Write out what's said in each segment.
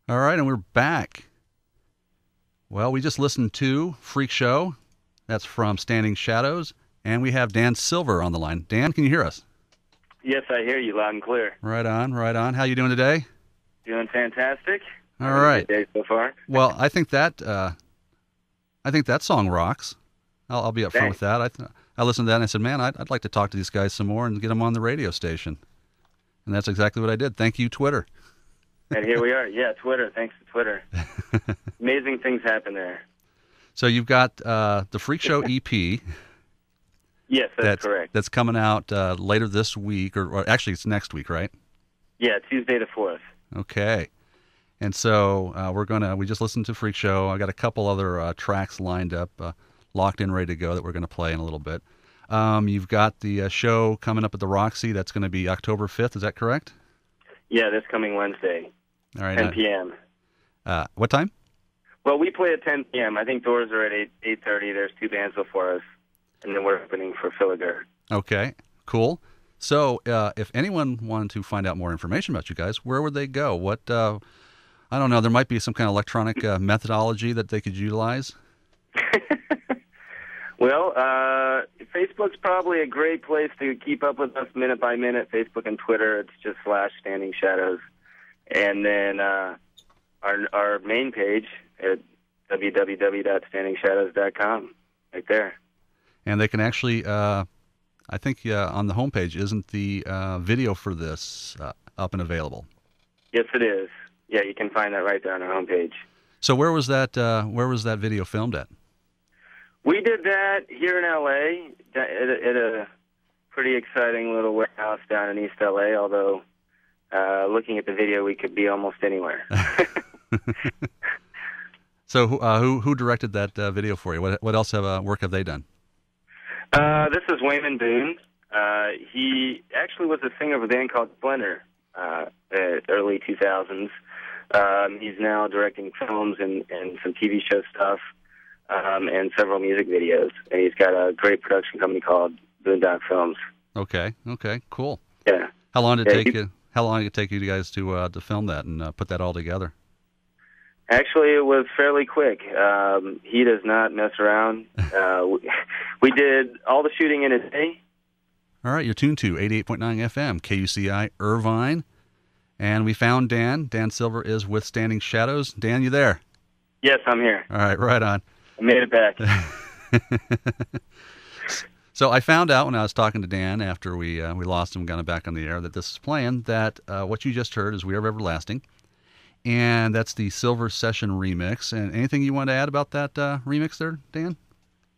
All right, and we're back. Well, we just listened to Freak Show. That's from Standing Shadows. And we have Dan Silver on the line. Dan, can you hear us? Yes, I hear you loud and clear. Right on, right on. How you doing today? Doing fantastic. All right. Good day so far. Well, I think that song rocks. I'll be up front with that. I listened to that and I said, man, I'd like to talk to these guys some more and get them on the radio station. And that's exactly what I did. Thank you, Twitter. And here we are. Yeah, Twitter. Thanks to Twitter. Amazing things happen there. So you've got the Freak Show EP. Yes, that's correct. That's coming out later this week, or actually it's next week, right? Yeah, Tuesday the 4th. Okay. And so we just listened to Freak Show. I got a couple other tracks lined up, locked in, ready to go that we're going to play in a little bit. You've got the show coming up at the Roxy. That's going to be October 5th. Is that correct? Yeah, this coming Wednesday. All right. 10 p.m. What time? Well, we play at 10 p.m. I think doors are at 8:30. There's two bands before us, and then we're opening for Filiger. Okay, cool. So if anyone wanted to find out more information about you guys, where would they go? What, I don't know, there might be some kind of electronic methodology that they could utilize. Well, Facebook's probably a great place to keep up with us minute by minute. Facebook and Twitter, it's just /Standing Shadows. And then our main page at www.standingshadows.com, right there. And they can actually, I think on the homepage, isn't the video for this up and available? Yes, it is. Yeah, you can find that right there on our homepage. So where was that video filmed at? We did that here in L.A. at a pretty exciting little warehouse down in East L.A., although looking at the video, we could be almost anywhere. So who directed that video for you? What else work have they done? This is Wayman Boone. He actually was a singer of a band called Splendor, early 2000s. He's now directing films and some TV show stuff. And several music videos, and he's got a great production company called Boondock Films. Okay, cool. Yeah. How long did it take you? How long did it take you guys to film that and put that all together? Actually, it was fairly quick. He does not mess around. We did all the shooting in a day. All right, you're tuned to 88.9 FM, KUCI, Irvine, and we found Dan. Dan Silver is with Standing Shadows. Dan, you there? Yes, I'm here. All right, right on. I made it back. So I found out when I was talking to Dan after we lost him, got him back on the air, that this is playing, that what you just heard is We Are Everlasting, and that's the Silver Session remix. And anything you want to add about that remix there, Dan?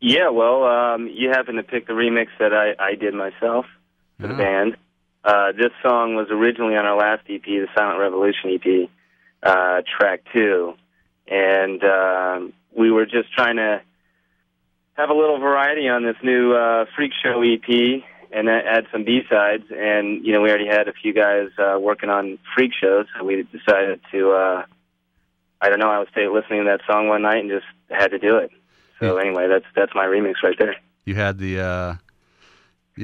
Yeah, well, you happen to pick the remix that I did myself for the band. This song was originally on our last EP, the Silent Revolution EP, track 2. And we were just trying to have a little variety on this new Freak Show EP and add some B-sides. And, we already had a few guys working on Freak Shows, so we decided to, I was listening to that song one night and just had to do it. So anyway, that's my remix right there. You had you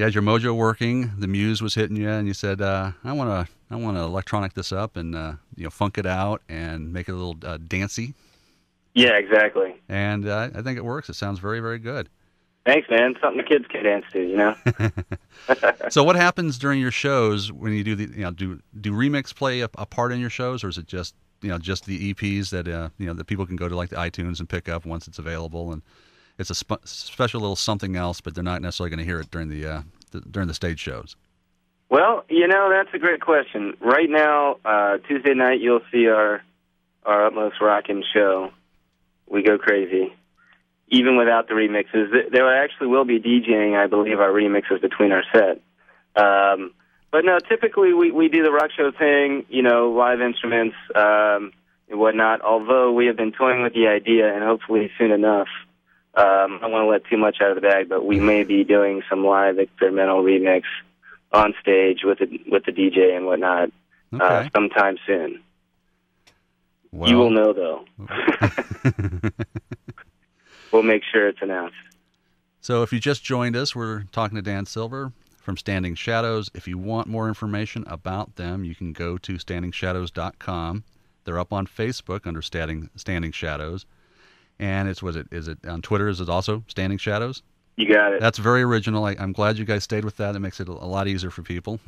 had your mojo working, the muse was hitting you, and you said, I want to electronic this up and funk it out and make it a little dancey. Yeah, exactly. And I think it works. It sounds very, very good. Thanks, man. Something the kids can dance to, So what happens during your shows when you do do remix play a part in your shows, or is it just just the EPs that that people can go to like the iTunes and pick up once it's available, and it's a special little something else, but they're not necessarily going to hear it during the stage shows? Well, that's a great question. Right now, Tuesday night, you'll see our Utmost Rockin' show. We go crazy, even without the remixes. There actually will be DJing, I believe, our remixes between our set. But no, typically we do the rock show thing, live instruments and whatnot, although we have been toying with the idea, and hopefully soon enough, I don't want to let too much out of the bag, but we may be doing some live experimental remix on stage with the DJ and whatnot sometime soon. Well, you will know, though. We'll make sure it's announced. So if you just joined us, we're talking to Dan Silver from Standing Shadows. If you want more information about them, you can go to standingshadows.com They're up on Facebook under Standing Shadows, and is it on Twitter? Is it also Standing Shadows? You got it. That's very original. I'm glad you guys stayed with that. It makes it a lot easier for people.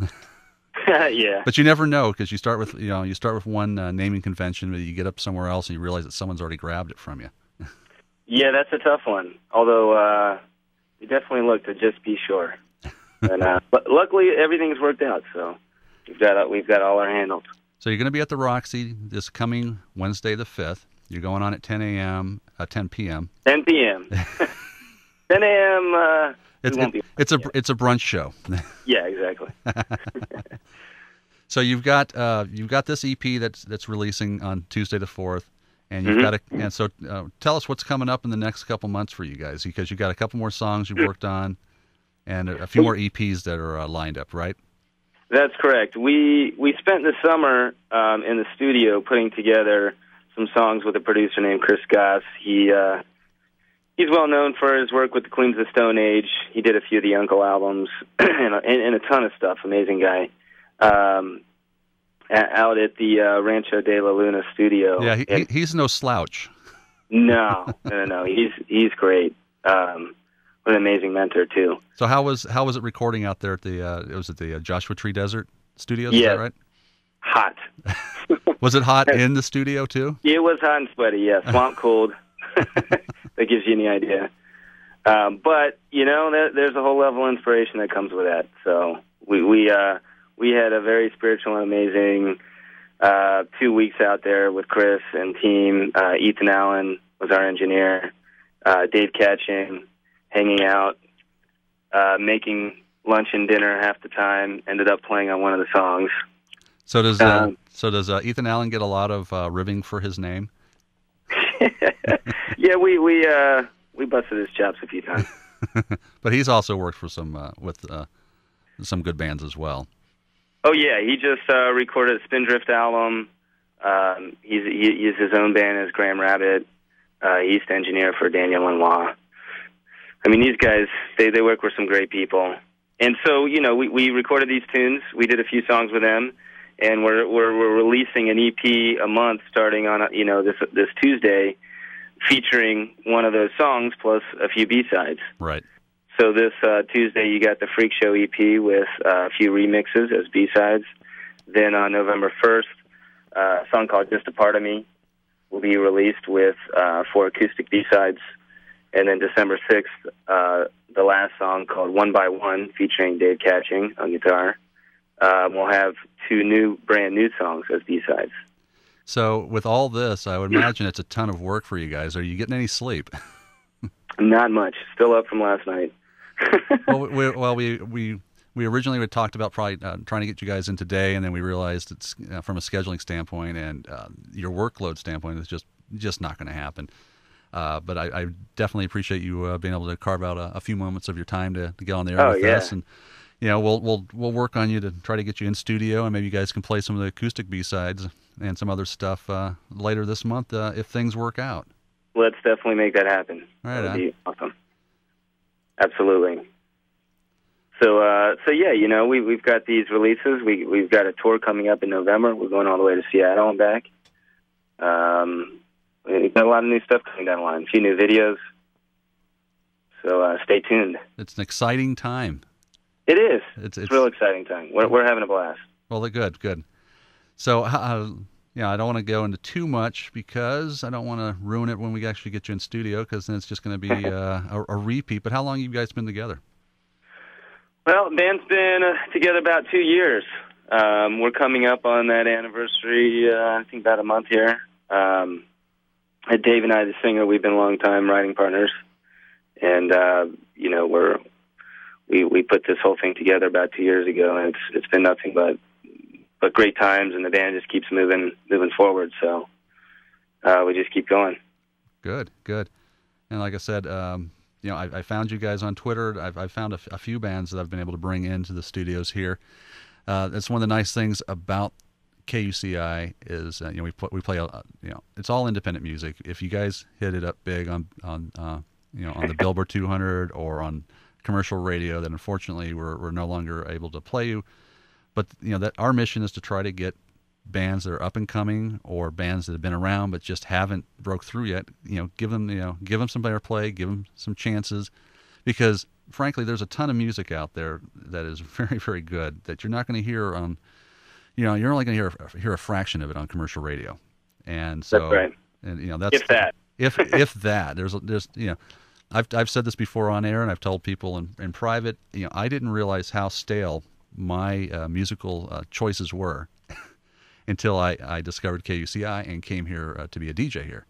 Yeah. But you never know, because you start with one naming convention, but you get up somewhere else and you realize that someone's already grabbed it from you. Yeah, that's a tough one. Although we definitely look to just be sure. And but luckily everything's worked out, so we've got all our handled. So you're going to be at the Roxy this coming Wednesday the 5th. You're going on at 10 p.m. 10 p.m. 10 a.m. It's a brunch show. Yeah, exactly. So you've got this EP that's releasing on Tuesday the 4th, and you've got and so tell us what's coming up in the next couple months for you guys, because you've got a couple more songs you've worked on, and a few more EPs that are lined up, right? That's correct. We spent the summer in the studio putting together some songs with a producer named Chris Goss. He's well known for his work with the Queens of the Stone Age. He did a few of the Uncle albums and a ton of stuff. Amazing guy. Out at the Rancho de la Luna studio. Yeah, he's no slouch. No. He's great. What an amazing mentor too. So how was it recording out there at the Joshua Tree Desert Studios? Yeah, is that right? Hot. Was it hot in the studio too? It was hot and sweaty. Yeah, swamp cold. That gives you any idea. But there's a whole level of inspiration that comes with that. So we had a very spiritual and amazing 2 weeks out there with Chris and team. Ethan Allen was our engineer. Dave Catching, hanging out, making lunch and dinner half the time. Ended up playing on one of the songs. So does Ethan Allen get a lot of ribbing for his name? Yeah, we busted his chops a few times. But he's also worked for some good bands as well. Oh yeah, he just recorded a Spindrift album. He's his own band as Graham Rabbit. He's the engineer for Daniel Lanois. I mean, these guys, they work with some great people. And so, we recorded these tunes. We did a few songs with them, and we're releasing an EP a month starting on this Tuesday, featuring one of those songs plus a few B-sides. Right. So this Tuesday you got the Freak Show EP with a few remixes as B-sides. Then on November 1st, a song called Just a Part of Me will be released with 4 acoustic B-sides. And then December 6th, the last song called One by One featuring Dave Catching on guitar. We'll have 2 brand new songs as B-sides. So with all this, I would imagine it's a ton of work for you guys. Are you getting any sleep? Not much. Still up from last night. we originally had talked about probably trying to get you guys in today, and then we realized it's from a scheduling standpoint and your workload standpoint, it's just not going to happen. But I definitely appreciate you being able to carve out a few moments of your time to get on the air with us, and we'll work on you to try to get you in studio, and maybe you guys can play some of the acoustic B-sides and some other stuff later this month if things work out. Let's definitely make that happen. All right, that would be awesome. Absolutely. So yeah, we've got these releases. We've got a tour coming up in November. We're going all the way to Seattle and back. We've got a lot of new stuff coming down the line. A few new videos. So stay tuned. It's an exciting time. It is. It's a real exciting time. We're having a blast. Well, good. So, I don't want to go into too much because I don't want to ruin it when we actually get you in studio, because then it's just going to be a repeat. But how long have you guys been together? Well, the band's been together about 2 years. We're coming up on that anniversary, I think about a month here. Dave and I, the singer, we've been long-time writing partners. And, we put this whole thing together about 2 years ago, and it's been nothing but great times, and the band just keeps moving forward. So we just keep going. Good. And like I said, I found you guys on Twitter. I've found a few bands that I've been able to bring into the studios here. That's one of the nice things about KUCI is we play it's all independent music. If you guys hit it up big on the Billboard 200 or on commercial radio, then unfortunately we're no longer able to play you. But that our mission is to try to get bands that are up and coming or bands that have been around but just haven't broke through yet, give them some airplay, give them some chances, because frankly, there's a ton of music out there that is very, very good that you're not going to hear on, you're only going to hear a fraction of it on commercial radio. And so, that's right. And that's if that. if that, there's I've said this before on air, and I've told people in private. I didn't realize how stale my musical choices were until I discovered KUCI and came here to be a DJ here,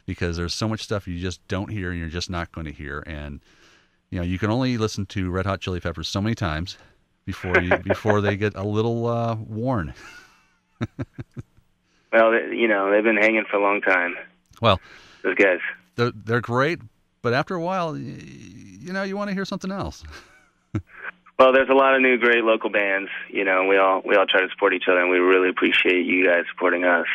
because there's so much stuff you just don't hear and you're just not going to hear. And you can only listen to Red Hot Chili Peppers so many times before they get a little worn. Well, they've been hanging for a long time. Well, those guys. They're great, but after a while, you want to hear something else. Well, there's a lot of new great local bands. We all try to support each other, and we really appreciate you guys supporting us.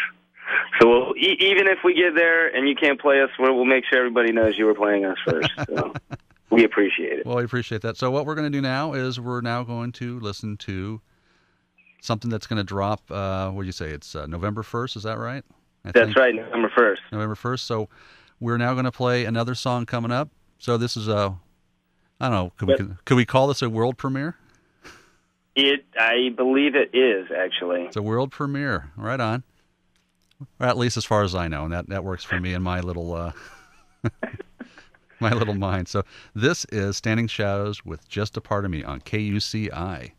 So even if we get there and you can't play us, we'll make sure everybody knows you were playing us first. So we appreciate it. Well, we appreciate that. So what we're going to do now is we're now going to listen to something that's going to drop. What do you say? It's November 1st. Is that right? That's right, November 1st. November 1st. So we're now going to play another song coming up. So this is I don't know. Could we call this a world premiere? I believe it is, actually. It's a world premiere. Right on. Or at least as far as I know, and that works for me in my little my little mind. So this is Standing Shadows with Just a Part of Me on KUCI.